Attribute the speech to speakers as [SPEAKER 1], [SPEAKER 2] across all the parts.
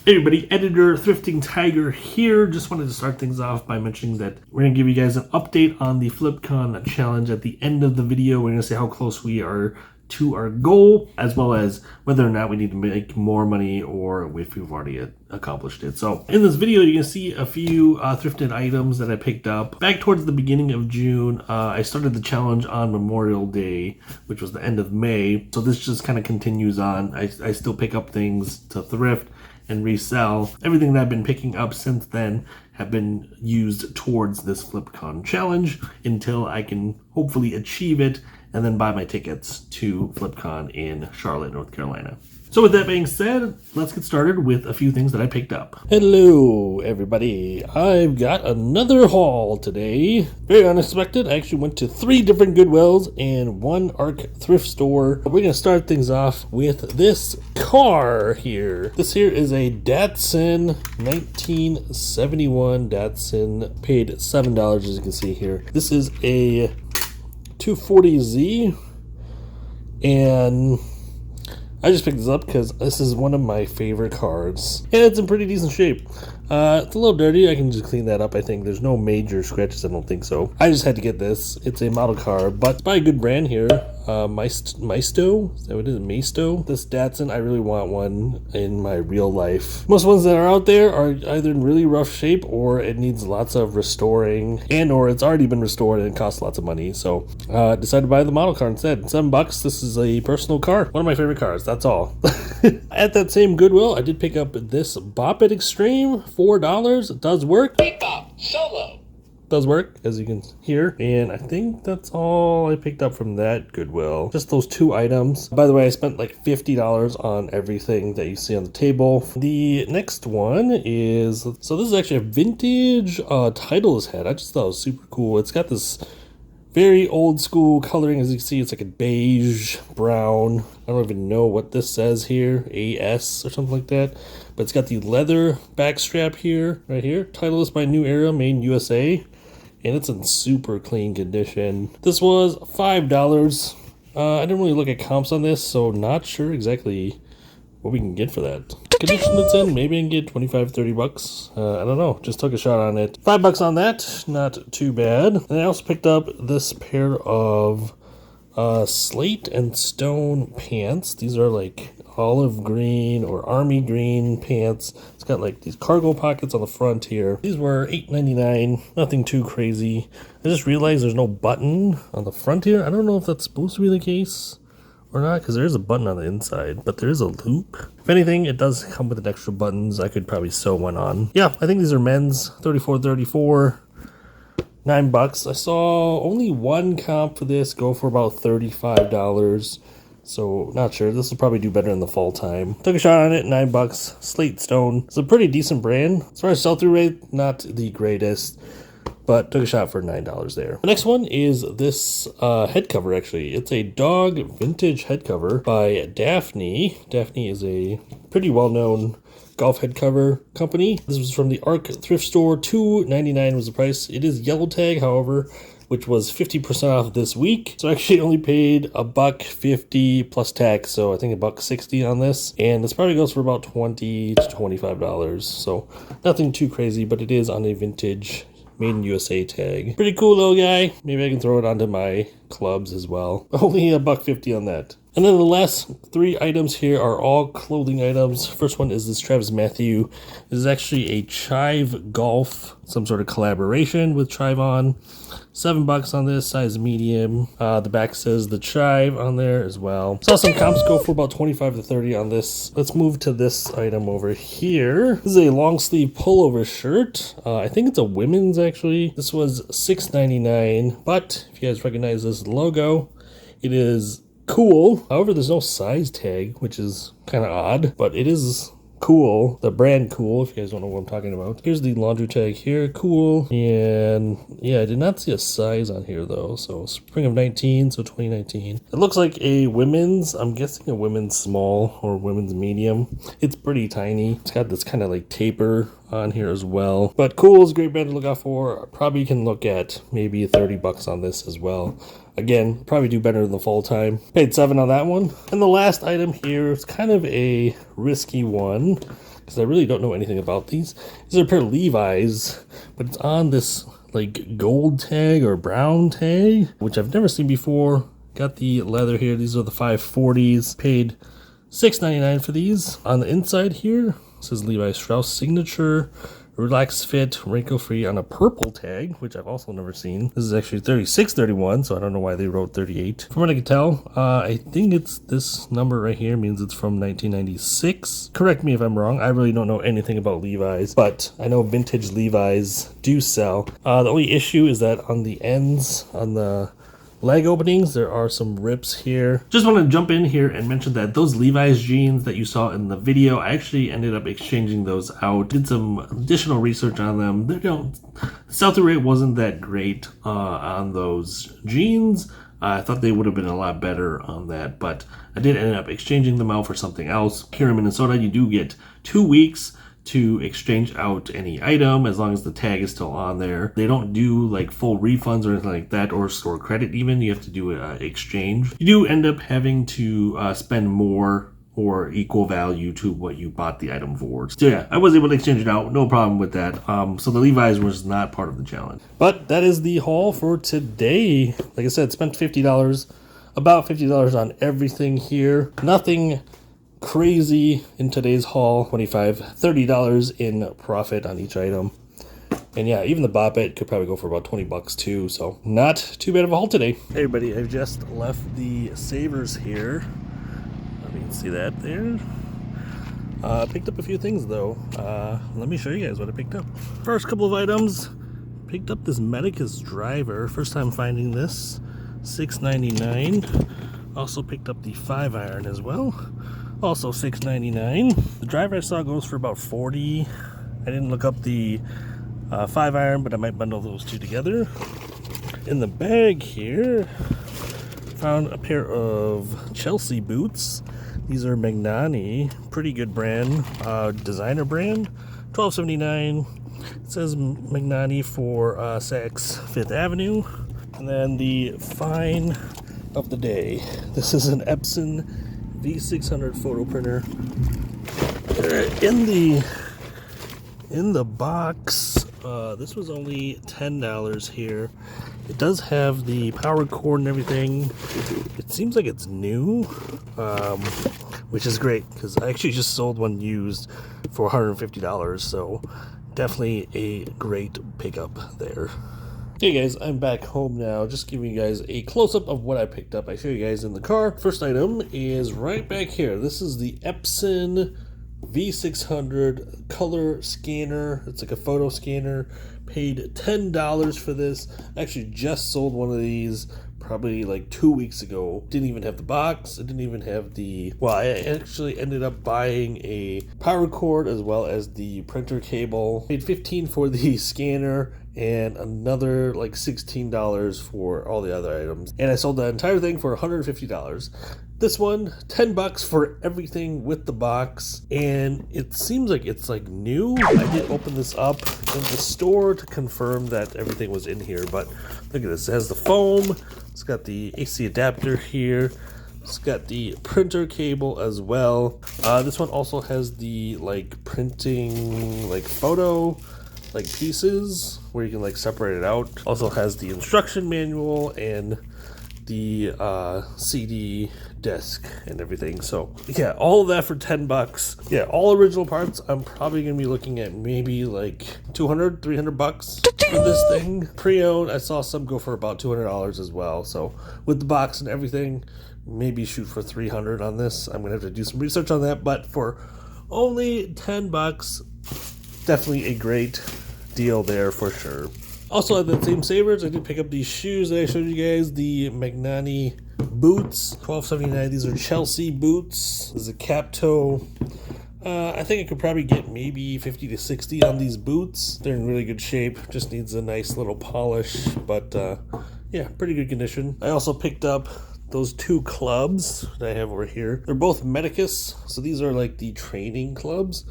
[SPEAKER 1] Hey everybody, Editor Thrifting Tiger here. Just wanted to start things off by mentioning that we're going to give you guys an update on the FlipCon challenge at the end of the video. We're going to see how close we are to our goal, as well as whether or not we need to make more money or if we've already accomplished it. So in this video, you can see a few thrifted items that I picked up. Back towards the beginning of June, I started the challenge on Memorial Day, which was the end of May. So this just kind of continues on. I still pick up things to thrift and resell. Everything that I've been picking up since then have been used towards this FlipCon challenge until I can hopefully achieve it and then buy my tickets to FlipCon in Charlotte, North Carolina. So with that being said, let's get started with a few things that I picked up. Hello everybody, I've got another haul today. Very unexpected. I actually went to 3 different Goodwills and 1 ARC thrift store. We're going to start things off with this car here. This here is a Datsun 1971 Datsun. Paid $7 as you can see here. This is a 240Z and I just picked this up because this is one of my favorite cars, and it's in pretty decent shape. It's a little dirty. I can just clean that up. I think there's no major scratches. I don't think so. I just had to get this. It's a model car, but it's by a good brand here. Maisto? Is that what it is? Maisto? This Datsun, I really want one in my real life. Most ones that are out there are either in really rough shape or it needs lots of restoring, and or it's already been restored and it costs lots of money. So decided to buy the model car instead. $7. This is a personal car. One of my favorite cars. That's all. At that same Goodwill, I did pick up this Bop It Extreme. $4. It does work.
[SPEAKER 2] Beep Bop Solo.
[SPEAKER 1] Does work, as you can hear. And I think that's all I picked up from that Goodwill. Just those 2 items. By the way, I spent like $50 on everything that you see on the table. The next one is, so this is actually a vintage Titleist head. I just thought it was super cool. It's got this very old school coloring. As you can see, it's like a beige brown. I don't even know what this says here, AS or something like that, but it's got the leather back strap here, right here. Titleist by New Era, made in USA, and it's in super clean condition. This was $5. I didn't really look at comps on this, so not sure exactly what we can get for that condition it's in. Maybe I can get 25, 30 bucks. I don't know. Just took a shot on it. $5 on that. Not too bad. And I also picked up this pair of slate and stone pants. These are like olive green or army green pants. It's got like these cargo pockets on the front here. These were $8.99. Nothing too crazy. I just realized there's no button on the front here. I don't know if that's supposed to be the case or not, because there is a button on the inside, but there is a loop. If anything, it does come with an extra buttons. I could probably sew one on. Yeah, I think these are men's. 34, $9. I saw only one comp for this go for about $35. So not sure. This will probably do better in the fall time. Took a shot on it. $9. Slate Stone. It's a pretty decent brand. As far as sell-through rate, not the greatest, but took a shot for $9 there. The next one is this head cover, actually. It's a dog vintage head cover by Daphne. Daphne is a pretty well-known golf head cover company. This was from the ARC thrift store. $2.99 was the price. It is yellow tag, however, which was 50% off this week. So I actually only paid $1.50 plus tax, so I think $1.60 on this. And this probably goes for about $20 to $25. So nothing too crazy, but it is on a vintage made in USA tag. Pretty cool little guy. Maybe I can throw it onto my clubs as well. Only $1.50 on that. And then the last 3 items here are all clothing items. First one is this Travis Matthew. This is actually a Chive Golf, some sort of collaboration with Chive on. $7 on this, size medium. The back says the Chive on there as well. Saw some comps go for about 25 to 30 on this. Let's move to this item over here. This is a long sleeve pullover shirt. I think it's a women's actually. This was $6.99, but if you guys recognize this logo, it is cool. However, there's no size tag, which is kind of odd, but it is cool. The brand Cool, if you guys don't know what I'm talking about. Here's the laundry tag here, Cool. And yeah, I did not see a size on here though. So spring of 19, so 2019. It looks like a women's, I'm guessing a women's small or women's medium. It's pretty tiny. It's got this kind of like taper on here as well. But Cool is a great brand to look out for. Probably can look at maybe $30 on this as well. Again, probably do better in the fall time. Paid $7 on that one. And the last item here is kind of a risky one. because I really don't know anything about these. These are a pair of Levi's, but it's on this like gold tag or brown tag, which I've never seen before. Got the leather here. These are the 540s. Paid $6.99 for these. On the inside here, it says Levi Strauss Signature, Relaxed Fit, Wrinkle Free on a purple tag, which I've also never seen. This is actually 36.31, so I don't know why they wrote 38. From what I can tell, I think it's this number right here means it's from 1996. Correct me if I'm wrong. I really don't know anything about Levi's, but I know vintage Levi's do sell. The only issue is that on the ends, on the leg openings, there are some rips here. Just want to jump in here and mention that those Levi's jeans that you saw in the video, I actually ended up exchanging those out. Did some additional research on them. The sell-through rate wasn't that great on those jeans. I thought they would have been a lot better on that, but I did end up exchanging them out for something else. Here in Minnesota, you do get 2 weeks to exchange out any item as long as the tag is still on there. They don't do like full refunds or anything like that, or store credit even. You have to do an exchange. You do end up having to spend more or equal value to what you bought the item for. So yeah, I was able to exchange it out, no problem with that. So the Levi's was not part of the challenge. But that is the haul for today. Like I said, spent $50, about $50 on everything here. Nothing crazy in today's haul. $25-$30 in profit on each item. And yeah, even the bop it could probably go for about 20 bucks too, so not too bad of a haul today. Hey everybody, I've just left the Savers here. You can see that there. Picked up a few things though. Let me show you guys what I picked up. First couple of items, picked up this Medicus driver. First time finding this, $6.99. Also picked up the 5-iron as well. Also $6.99. The driver I saw goes for about $40. I didn't look up the 5-iron, but I might bundle those two together. In the bag here, found a pair of Chelsea boots. These are Magnani, pretty good brand, designer brand, $12.79. It says Magnani for Saks Fifth Avenue. And then the find of the day. This is an Epson V600 photo printer. In the box, this was only $10 here. It does have the power cord and everything. It seems like it's new, which is great because I actually just sold one used for $150, so definitely a great pickup there. Hey guys, I'm back home now, just giving you guys a close-up of what I picked up. I show you guys in the car. First item is right back here. This is the Epson V600 color scanner. It's like a photo scanner. Paid $10 for this. I actually just sold one of these probably like 2 weeks ago. Didn't even have the box. It didn't even have the... Well, I actually ended up buying a power cord as well as the printer cable. Paid $15 for the scanner and another like $16 for all the other items. And I sold that entire thing for $150. This one, 10 bucks for everything with the box, and it seems like it's like new. I did open this up in the store to confirm that everything was in here, but look at this. It has the foam, it's got the AC adapter here, it's got the printer cable as well. This one also has the like printing like photo like pieces where you can like separate it out. Also has the instruction manual and the CD desk and everything. So yeah, all of that for 10 bucks. Yeah, all original parts. I'm probably gonna be looking at maybe like 200-300 bucks for this thing. Pre-owned, I saw some go for about $200 as well. So with the box and everything, maybe shoot for 300 on this. I'm gonna have to do some research on that, but for only 10 bucks, definitely a great deal there for sure. Also at that same Savers, I did pick up these shoes that I showed you guys, the Magnani boots, $12.79. These are Chelsea boots. This is a cap toe. I think I could probably get maybe 50 to 60 on these boots. They're in really good shape. Just needs a nice little polish, but yeah, pretty good condition. I also picked up those two clubs that I have over here. They're both Medicus, so these are like the training clubs.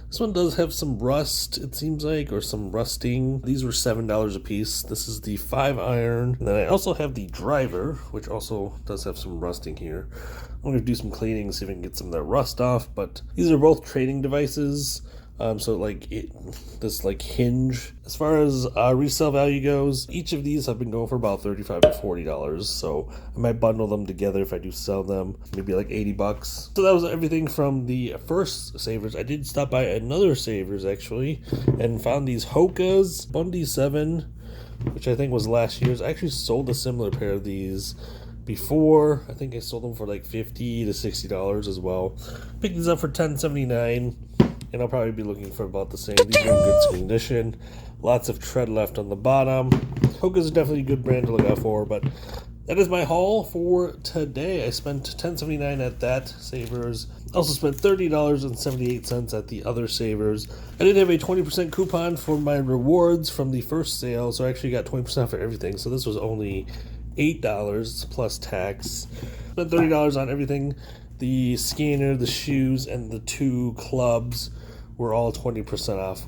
[SPEAKER 1] This one does have some rust, it seems like, or some rusting. These were $7 a piece. This is the 5-iron. And then I also have the driver, which also does have some rusting here. I'm going to do some cleaning, see if I can get some of that rust off, but these are both trading devices. So like this like hinge. As far as resale value goes, each of these have been going for about $35 to $40. So I might bundle them together if I do sell them, maybe like $80. So that was everything from the first Savers. I did stop by another Savers actually and found these Hokas Bundy 7, which I think was last year's. I actually sold a similar pair of these before. I think I sold them for like $50 to $60 as well. Picked these up for $10.79. And I'll probably be looking for about the same. These are in good condition. Lots of tread left on the bottom. Hoka's is definitely a good brand to look out for, but that is my haul for today. I spent $10.79 at that Savers. Also spent $30.78 at the other Savers. I did have a 20% coupon for my rewards from the first sale, so I actually got 20% for everything. So this was only $8 plus tax. Spent $30 on everything. The scanner, the shoes, and the 2 clubs were all 20% off.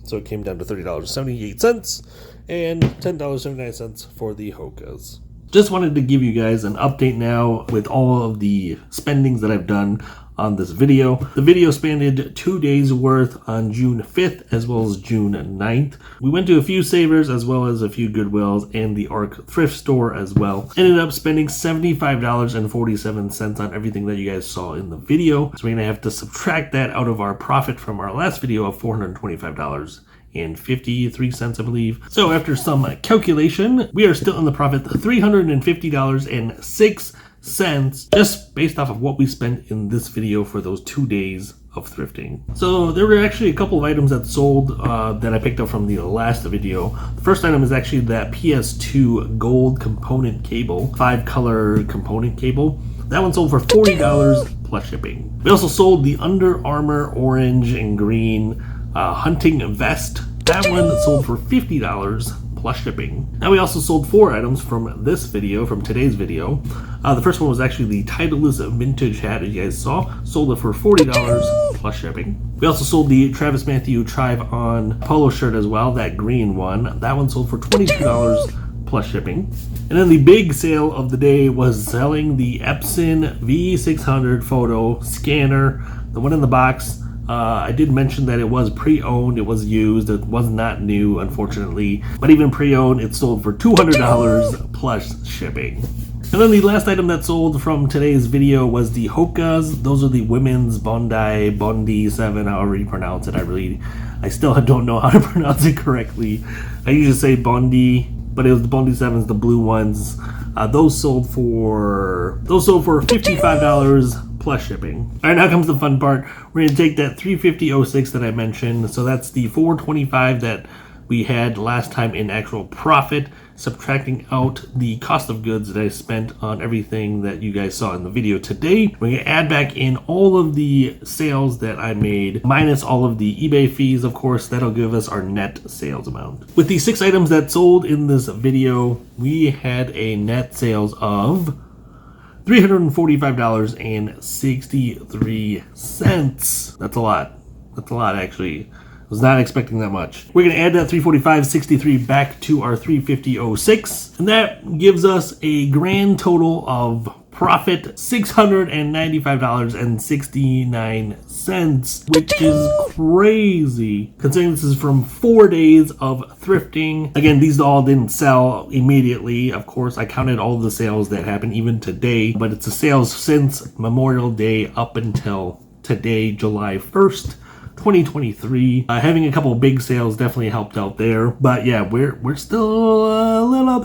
[SPEAKER 1] So it came down to $30.78 and $10.79 for the Hokas. Just wanted to give you guys an update now with all of the spendings that I've done on this video. The video spanned 2 days worth on June 5th as well as June 9th. We went to a few Savers as well as a few Goodwills and the ARC thrift store as well. Ended up spending $75.47 on everything that you guys saw in the video. So we're gonna have to subtract that out of our profit from our last video of $425.53, I believe. So after some calculation, we are still in the profit, $350.06, just based off of what we spent in this video for those 2 days of thrifting. So there were actually a couple of items that sold that I picked up from the last video. The first item is actually that PS2 gold component cable, 5-color component cable. That one sold for $40 plus shipping. We also sold the Under Armour orange and green hunting vest. That one sold for $50 plus shipping. Now we also sold 4 items from this video, from today's video. The first one was actually the Titleist vintage hat, as you guys saw. Sold it for $40 plus shipping. We also sold the Travis Matthew Tribe On polo shirt as well, that green one. That one sold for $22 plus shipping. And then the big sale of the day was selling the Epson V600 photo scanner, the one in the box. I did mention that it was pre-owned, it was used, it was not new, unfortunately. But even pre-owned, it sold for $200 plus shipping. And then the last item that sold from today's video was the Hokas. Those are the women's Bundy 7, however you pronounce it. I still don't know how to pronounce it correctly. I usually say Bundy, but it was the Bundy 7s, the blue ones. Those sold for $55 plus shipping. All right, now comes the fun part. We're going to take that $350.06 that I mentioned. So that's the $425 that we had last time in actual profit, subtracting out the cost of goods that I spent on everything that you guys saw in the video today. We're going to add back in all of the sales that I made, minus all of the eBay fees, of course. That'll give us our net sales amount. With the 6 items that sold in this video, we had a net sales of $345.63. That's a lot. That's a lot, actually. I was not expecting that much. We're going to add that $345.63 back to our $350.06. And that gives us a grand total of profit $695.69, which is crazy considering this is from 4 days of thrifting. Again, these all didn't sell immediately. Of course, I counted all the sales that happened even today, but it's the sales since Memorial Day up until today, July 1st. 2023. Having a couple of big sales definitely helped out there, but yeah, we're still a little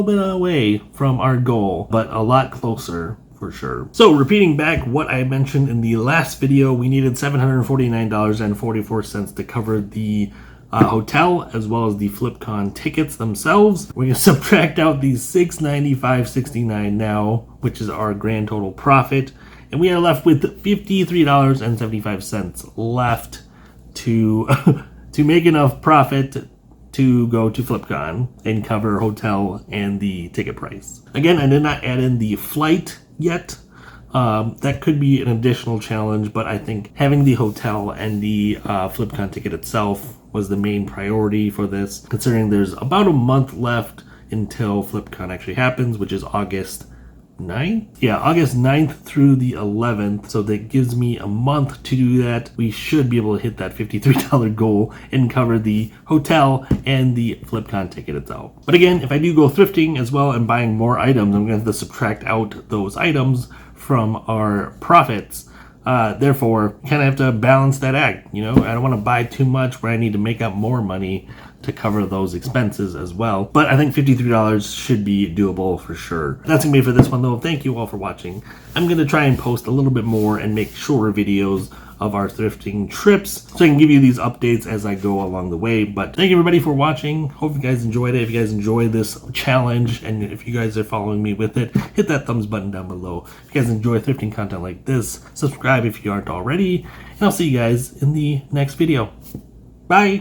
[SPEAKER 1] bit away from our goal, but a lot closer for sure. So repeating back what I mentioned in the last video, we needed $749.44 to cover the hotel as well as the FlipCon tickets themselves. We're gonna subtract out the $695.69 now, which is our grand total profit. And we are left with $53.75 left to make enough profit to go to FlipCon and cover hotel and the ticket price. Again, I did not add in the flight yet. That could be an additional challenge, but I think having the hotel and the FlipCon ticket itself was the main priority for this, considering there's about a month left until FlipCon actually happens, which is August 9th? Yeah, August 9th through the 11th, so that gives me a month to do that. We should be able to hit that $53 goal and cover the hotel and the FlipCon ticket itself. But again, if I do go thrifting as well and buying more items, I'm going to have to subtract out those items from our profits. Therefore, kind of have to balance that act. You know, I don't want to buy too much where I need to make up more money to cover those expenses as well. But I think $53 should be doable for sure. That's gonna be it for this one though. Thank you all for watching. I'm gonna try and post a little bit more and make shorter videos of our thrifting trips so I can give you these updates as I go along the way. But thank you everybody for watching. Hope you guys enjoyed it. If you guys enjoyed this challenge and if you guys are following me with it, hit that thumbs button down below. If you guys enjoy thrifting content like this, subscribe if you aren't already, and I'll see you guys in the next video. Bye!